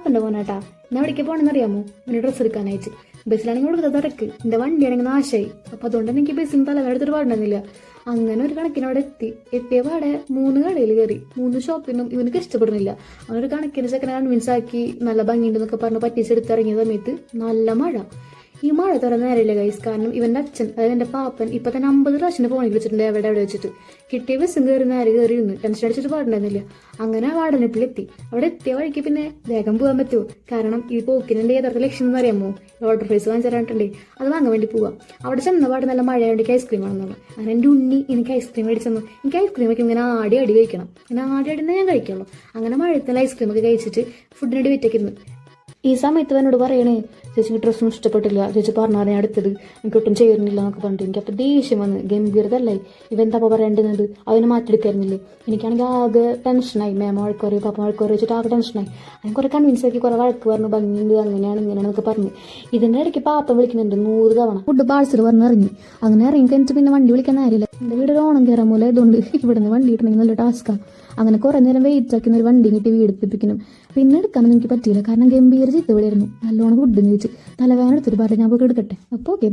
പാപ്പന്റെ പോനാട്ടാ. ഞാൻ എവിടേക്ക് പോകണമെന്ന് അറിയാമോ? എന്റെ ഡ്രസ്സ് എടുക്കാനായിട്ട്. ബസ്സിലാണെങ്കിൽ കൊടുത്തത് തിരക്ക്, എന്റെ വണ്ടിയാണെങ്കിൽ നാശമായി. അപ്പൊ അതുകൊണ്ട് എനിക്ക് ബസ്സിന് തലവേടുത്തിട്ട് പാടുന്നില്ല. അങ്ങനെ ഒരു കണക്കിനോടെ എത്തിയ പാടെ 3 കടയിൽ കയറി. 3 ഷോപ്പിന്നും ഇവനക്ക് ഇഷ്ടപ്പെടുന്നില്ല. അങ്ങനെ ഒരു കണക്കിന് ചെക്കനെ കൺവിൻസ് ആക്കി നല്ല ഭംഗിയുണ്ടെന്നൊക്കെ പറഞ്ഞ് പറ്റിച്ചെടുത്തിറങ്ങിയ സമയത്ത് നല്ല മഴ. ഈ മഴ തുറ നേരമില്ല ഗൈസ്. കാരണം ഇവന്റെ അച്ഛൻ, അതായത് എന്റെ പാപ്പൻ, ഇപ്പൊ തന്നെ 50 പ്രാവശ്യം ഫോണിൽ വിളിച്ചിട്ടുണ്ട് എവിടെ വെച്ചിട്ട്. കിട്ടിയ ബസ്സും കയറി നേരെ കയറി നിന്ന് ടെൻഷൻ അടിച്ചിട്ട് പാടുണ്ടായിരുന്നില്ല. അങ്ങനെ വാടനപ്പിലെത്തി. അവിടെ എത്തിയ വഴിക്ക് പിന്നെ വേഗം പോകാൻ പറ്റുമോ? കാരണം ഈ പോക്കിനെ യഥാർത്ഥ ലക്ഷ്യം എന്ന് അറിയാമോ? ഓർഡർ പ്രൈസ് വാങ്ങിച്ചു തരാനുണ്ടേ, അത് വാങ്ങാൻ വേണ്ടി പോവാം. അവിടെ ചെന്ന പാട് നല്ല മഴയുണ്ട്, ഐസ്ക്രീം ആണെന്നുള്ളു. അങ്ങനെ എൻ്റെ ഉണ്ണി എനിക്ക് ഐസ്ക്രീം മേടിച്ചെന്നു. എനിക്ക് ഐസ്ക്രീം ഒക്കെ ഇങ്ങനെ ആടി കഴിക്കണം. അങ്ങനെ ആടി ഞാൻ കഴിക്കുള്ളൂ. അങ്ങനെ മഴയത്തുള്ള ഐസ്ക്രീം ഒക്കെ കഴിച്ചിട്ട് ഫുഡിനടി വെറ്റേക്കിരുന്നു. ഈ സമയത്ത് എന്നോട് പറയണേ, ചേച്ചിക്ക് ഡ്രസ്സൊന്നും ഇഷ്ടപ്പെട്ടില്ല, ചേച്ചി പറഞ്ഞാൽ അടുത്തത് എനിക്ക് ഒട്ടും ചേരുന്നില്ല എന്നൊക്കെ പറഞ്ഞിട്ട് എനിക്ക് അപ്പോൾ ദേഷ്യം വന്ന്. ഗംഭീരതല്ലേ ഇവന്താ പറയേണ്ടത്, അതിനെ മാറ്റിയെടുക്കായിരുന്നില്ലേ? എനിക്കാണെങ്കിൽ ആകെ ടെൻഷനായി. മേമ വഴക്കുറയോ പാപ്പ വഴക്കുറയോ വെച്ചിട്ട് ആകെ ടെൻഷനായി. അതിന് കുറേ കൺവിൻസ് ആക്കി കുറേ വഴക്ക് പറഞ്ഞു, ഭംഗിയുണ്ട് അങ്ങനെയാണ് ഇങ്ങനെയാണെന്നൊക്കെ പറഞ്ഞു. ഇതിൻ്റെ ഇടയ്ക്ക് പാപ്പ വിളിക്കുന്നുണ്ട് 100 തവണ. ഫുഡ് പാഴ്സൽ പറഞ്ഞ് ഇറങ്ങി. അങ്ങനെ ഇറങ്ങി കഴിഞ്ഞിട്ട് പിന്നെ വണ്ടി വിളിക്കാൻ നേരില്ല. എൻ്റെ വീട് ഓണം കയറാൻ പോലെ ആയതുകൊണ്ട് ഇവിടെ നിന്ന് വണ്ടി കിട്ടണമെങ്കിൽ നല്ല ടാസ്ക്കാണ്. അങ്ങനെ കുറേ നേരം വെയിറ്റ് ആക്കുന്ന ഒരു വണ്ടി കിട്ടി വീടെത്തിപ്പിക്കണം. പിന്നെ എടുക്കാനൊന്നും എനിക്ക് പറ്റിയില്ല, കാരണം ഗംഭീര ചീത്ത വിളിയായിരുന്നു. നല്ലോണം ഫുഡ് കഴിച്ച് തലവേദന എടുത്തിട്ട് പറഞ്ഞു ഞാൻ പോയി എടുക്കട്ടെ. അപ്പോൾ ഓക്കെ.